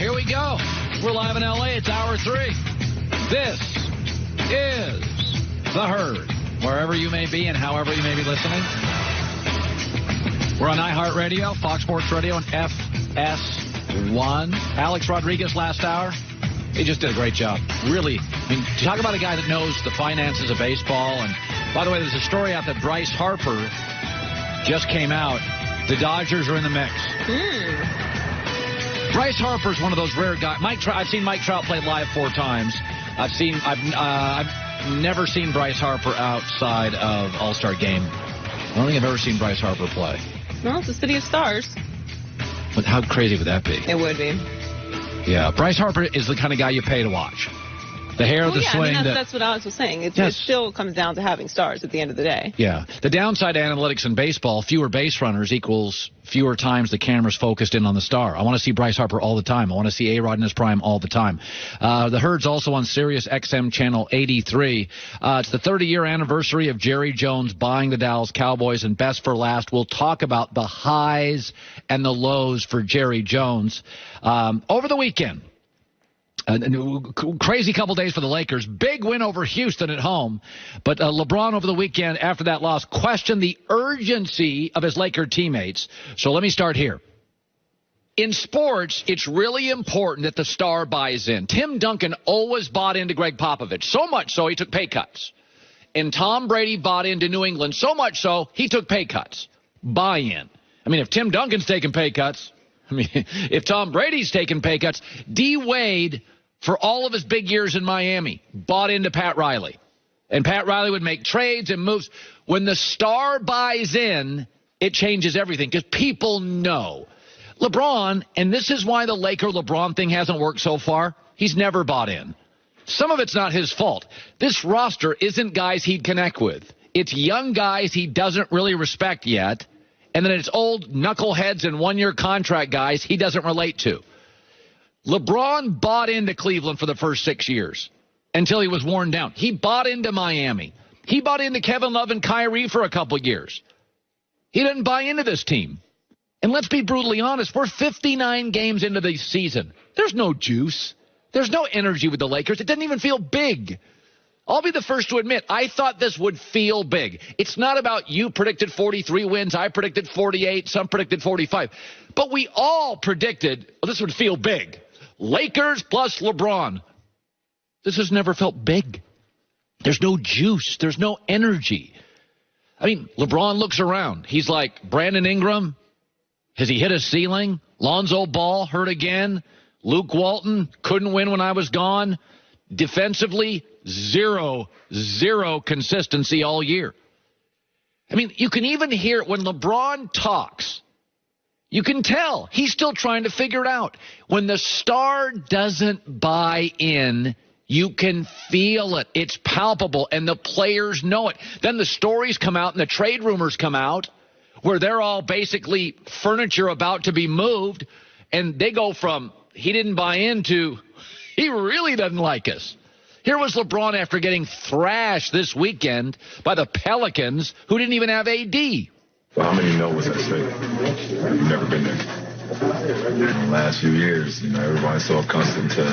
Here we go. We're live in L.A. It's hour 3. This is The Herd. Wherever you may be and however you may be listening. We're on iHeartRadio, Fox Sports Radio, and FS1. Alex Rodriguez last hour. He just did a great job. Really. I mean, talk about a guy that knows the finances of baseball. And, by the way, there's a story out that Bryce Harper just came out. The Dodgers are in the mix. Bryce Harper's one of those rare guys. I've seen Mike Trout play live 4 times. I've never seen Bryce Harper outside of All-Star Game. I don't think I've ever seen Bryce Harper play. Well, it's a city of stars. But how crazy would that be? It would be. Yeah, Bryce Harper is the kind of guy you pay to watch. The hair, the swing. I mean, that's what Alex was saying. It still comes down to having stars at the end of the day. Yeah. The downside analytics in baseball, fewer base runners equals fewer times the camera's focused in on the star. I want to see Bryce Harper all the time. I want to see A-Rod in his prime all the time. The Herd's also on Sirius XM Channel 83. It's the 30-year anniversary of Jerry Jones buying the Dallas Cowboys, and best for last, we'll talk about the highs and the lows for Jerry Jones. Over the weekend, a crazy couple days for the Lakers. Big win over Houston at home. But LeBron over the weekend after that loss questioned the urgency of his Laker teammates. So let me start here. In sports, it's really important that the star buys in. Tim Duncan always bought into Greg Popovich, so much so he took pay cuts. And Tom Brady bought into New England, so much so he took pay cuts. Buy-in. I mean, if Tim Duncan's taking pay cuts, if Tom Brady's taking pay cuts, D. Wade, for all of his big years in Miami, bought into Pat Riley. And Pat Riley would make trades and moves. When the star buys in, it changes everything because people know. LeBron, and this is why the Laker LeBron thing hasn't worked so far, he's never bought in. Some of it's not his fault. This roster isn't guys he'd connect with. It's young guys he doesn't really respect yet. And then it's old knuckleheads and one-year contract guys he doesn't relate to. LeBron bought into Cleveland for the first 6 years until he was worn down. He bought into Miami. He bought into Kevin Love and Kyrie for a couple years. He didn't buy into this team. And let's be brutally honest, we're 59 games into the season. There's no juice. There's no energy with the Lakers. It doesn't even feel big. I'll be the first to admit, I thought this would feel big. It's not about you predicted 43 wins, I predicted 48, some predicted 45. But we all predicted this would feel big. Lakers plus LeBron. This has never felt big. There's no juice. There's no energy. I mean, LeBron looks around. He's like, Brandon Ingram, has he hit a ceiling? Lonzo Ball hurt again. Luke Walton couldn't win when I was gone. Defensively, zero consistency all year. I mean, you can even hear it when LeBron talks. You can tell he's still trying to figure it out. When the star doesn't buy in, you can feel it. It's palpable, and the players know it. Then the stories come out and the trade rumors come out where they're all basically furniture about to be moved, and they go from he didn't buy in to he really doesn't like us. Here was LeBron after getting thrashed this weekend by the Pelicans, who didn't even have AD. Well, how many know what's at stake? You've never been there. In the last few years, everybody's so accustomed to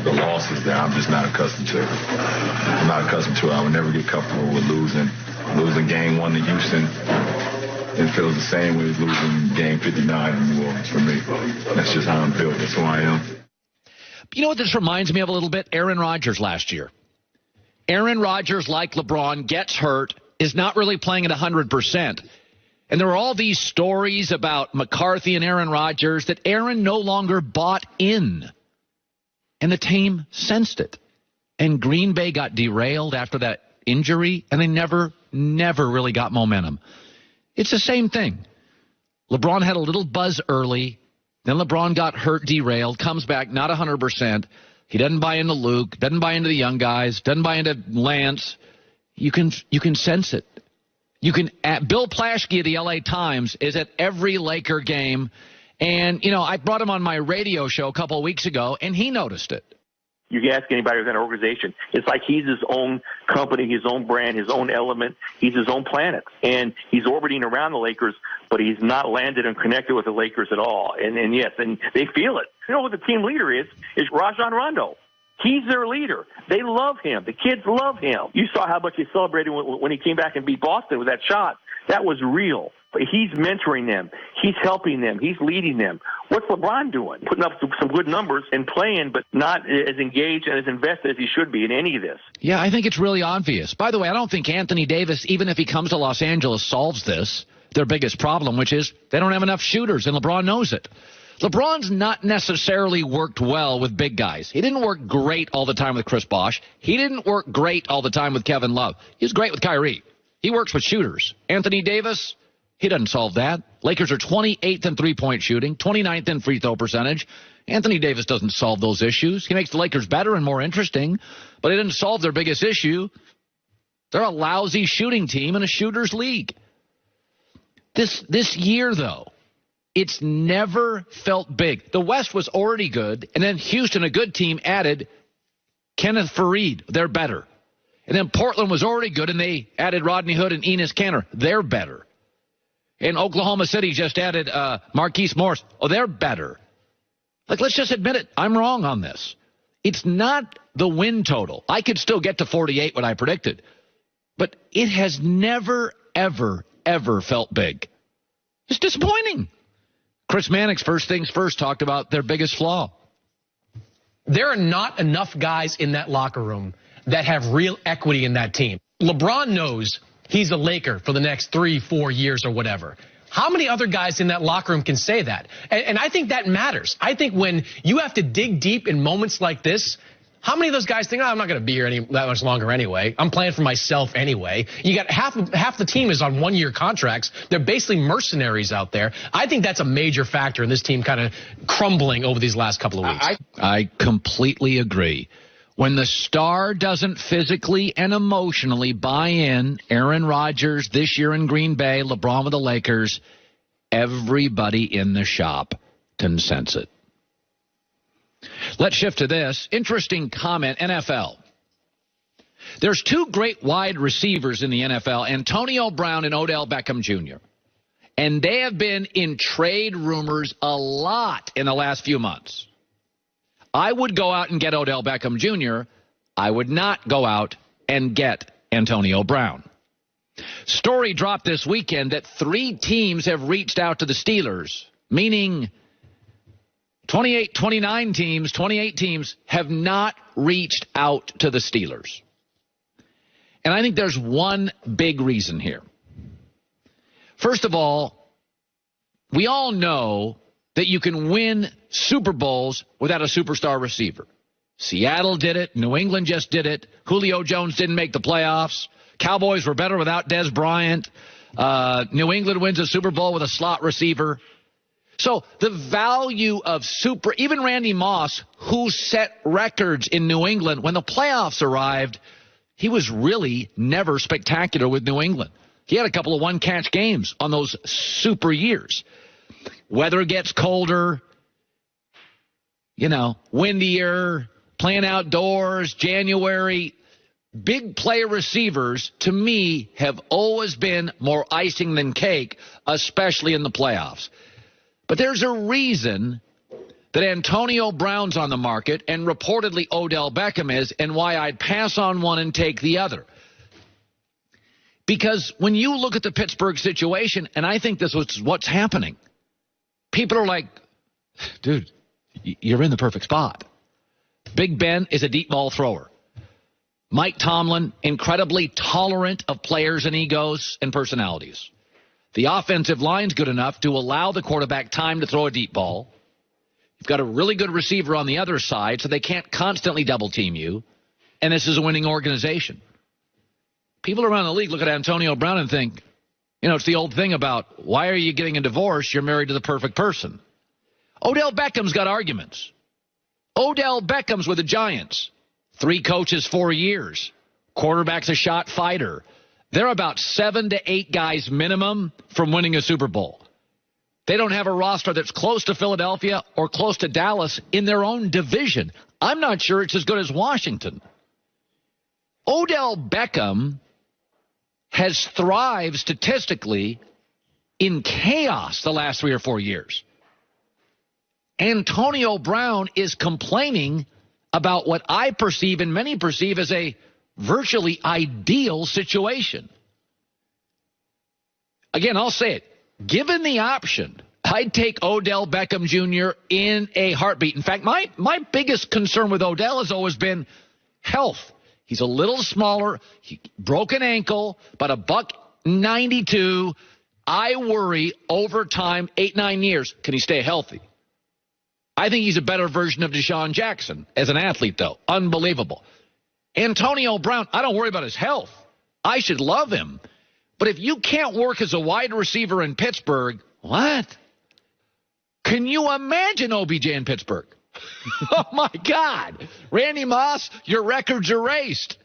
the losses that I'm just not accustomed to. I'm not accustomed to it. I would never get comfortable with losing. Losing game 1 to Houston, it feels the same way as losing game 59 in New Orleans for me. That's just how I'm built. That's who I am. You know what this reminds me of a little bit? Aaron Rodgers last year. Aaron Rodgers, like LeBron, gets hurt, is not really playing at 100%. And there were all these stories about McCarthy and Aaron Rodgers that Aaron no longer bought in. And the team sensed it. And Green Bay got derailed after that injury, and they never really got momentum. It's the same thing. LeBron had a little buzz early. Then LeBron got hurt, derailed, comes back, not 100%. He doesn't buy into Luke, doesn't buy into the young guys, doesn't buy into Lance. You can sense it. Bill Plaschke of the LA Times is at every Laker game. And, I brought him on my radio show a couple of weeks ago, and he noticed it. You can ask anybody within an organization. It's like he's his own company, his own brand, his own element. He's his own planet. And he's orbiting around the Lakers, but he's not landed and connected with the Lakers at all. And yes, and they feel it. You know what the team leader is Rajon Rondo. He's their leader. They love him. The kids love him. You saw how much he celebrated when he came back and beat Boston with that shot. That was real. But he's mentoring them. He's helping them. He's leading them. What's LeBron doing? Putting up some good numbers and playing, but not as engaged and as invested as he should be in any of this. Yeah, I think it's really obvious. By the way, I don't think Anthony Davis, even if he comes to Los Angeles, solves this, their biggest problem, which is they don't have enough shooters, and LeBron knows it. LeBron's not necessarily worked well with big guys. He didn't work great all the time with Chris Bosh. He didn't work great all the time with Kevin Love. He was great with Kyrie. He works with shooters. Anthony Davis, he doesn't solve that. Lakers are 28th in three-point shooting, 29th in free throw percentage. Anthony Davis doesn't solve those issues. He makes the Lakers better and more interesting, but he didn't solve their biggest issue. They're a lousy shooting team in a shooter's league. This year, though, it's never felt big. The West was already good, and then Houston, a good team, added Kenneth Faried. They're better. And then Portland was already good, and they added Rodney Hood and Enes Kanter. They're better. And Oklahoma City just added Marquise Morris. Oh, they're better. Like, let's just admit it. I'm wrong on this. It's not the win total. I could still get to 48 what I predicted. But it has never, ever, ever felt big. It's disappointing. Chris Mannix, first things first, talked about their biggest flaw. There are not enough guys in that locker room that have real equity in that team. LeBron knows he's a Laker for the next 3-4 years or whatever. How many other guys in that locker room can say that? And I think that matters. I think when you have to dig deep in moments like this, how many of those guys think, oh, I'm not going to be here that much longer anyway. I'm playing for myself anyway. You got half the team is on one-year contracts. They're basically mercenaries out there. I think that's a major factor in this team kind of crumbling over these last couple of weeks. I completely agree. When the star doesn't physically and emotionally buy in, Aaron Rodgers this year in Green Bay, LeBron with the Lakers, everybody in the shop can sense it. Let's shift to this. Interesting comment, NFL. There's two great wide receivers in the NFL, Antonio Brown and Odell Beckham Jr. And they have been in trade rumors a lot in the last few months. I would go out and get Odell Beckham Jr. I would not go out and get Antonio Brown. Story dropped this weekend that 3 teams have reached out to the Steelers, meaning 28 teams have not reached out to the Steelers. And I think there's one big reason here. First of all, we all know that you can win Super Bowls without a superstar receiver. Seattle did it. New England just did it. Julio Jones didn't make the playoffs. Cowboys were better without Dez Bryant. New England wins a Super Bowl with a slot receiver. So the value of even Randy Moss, who set records in New England, when the playoffs arrived, he was really never spectacular with New England. He had a couple of one-catch games on those super years. Weather gets colder, windier, playing outdoors, January. Big play receivers, to me, have always been more icing than cake, especially in the playoffs. But there's a reason that Antonio Brown's on the market and reportedly Odell Beckham is, and why I'd pass on one and take the other. Because when you look at the Pittsburgh situation, and I think this is what's happening, people are like, dude, you're in the perfect spot. Big Ben is a deep ball thrower. Mike Tomlin, incredibly tolerant of players and egos and personalities. The offensive line's good enough to allow the quarterback time to throw a deep ball. You've got a really good receiver on the other side, so they can't constantly double-team you. And this is a winning organization. People around the league look at Antonio Brown and think, it's the old thing about, why are you getting a divorce? You're married to the perfect person. Odell Beckham's got arguments. Odell Beckham's with the Giants. 3 coaches, 4 years. Quarterback's a shot fighter. They're about 7 to 8 guys minimum from winning a Super Bowl. They don't have a roster that's close to Philadelphia or close to Dallas in their own division. I'm not sure it's as good as Washington. Odell Beckham has thrived statistically in chaos the last 3 or 4 years. Antonio Brown is complaining about what I perceive and many perceive as a virtually ideal situation. Again, I'll say it. Given the option, I'd take Odell Beckham Jr. in a heartbeat. In fact, my biggest concern with Odell has always been health. He's a little smaller, broken ankle, but $192. I worry over time, 8-9 years, can he stay healthy? I think he's a better version of Deshaun Jackson as an athlete, though. Unbelievable. Antonio Brown, I don't worry about his health. I should love him. But if you can't work as a wide receiver in Pittsburgh, what? Can you imagine OBJ in Pittsburgh? Oh, my God. Randy Moss, your record's erased.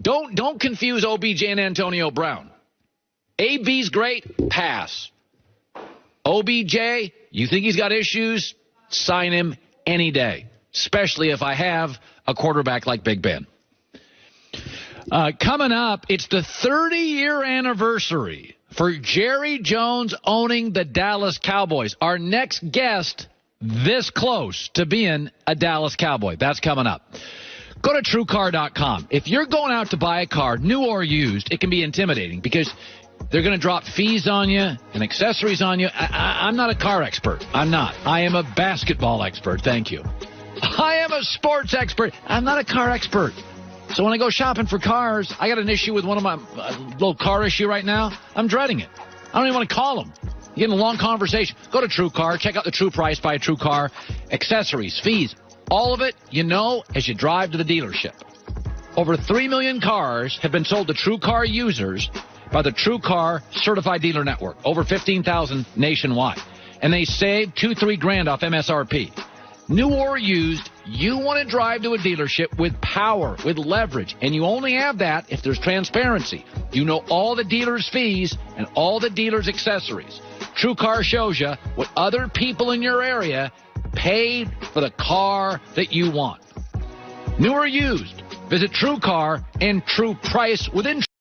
Don't confuse OBJ and Antonio Brown. AB's great, pass. OBJ, you think he's got issues? Sign him any day, especially if I have a quarterback like Big Ben. Coming up, it's the 30-year anniversary for Jerry Jones owning the Dallas Cowboys. Our next guest this close to being a Dallas Cowboy. That's coming up. Go to TrueCar.com. If you're going out to buy a car, new or used, it can be intimidating because they're going to drop fees on you and accessories on you. I'm not a car expert. I'm not. I am a basketball expert. Thank you. I am a sports expert. I'm not a car expert. So when I go shopping for cars, I got an issue with one of my little car issue right now. I'm dreading it. I don't even want to call them. You get in a long conversation. Go to TrueCar. Check out the True Price by TrueCar. Accessories, fees, all of it, you know, as you drive to the dealership. Over 3 million cars have been sold to TrueCar users by the TrueCar Certified Dealer Network. Over 15,000 nationwide. And they save $2-3 grand off MSRP. New or used, you want to drive to a dealership with power, with leverage, and you only have that if there's transparency. You know all the dealer's fees and all the dealer's accessories. TrueCar shows you what other people in your area paid for the car that you want. New or used, visit TrueCar and True Price within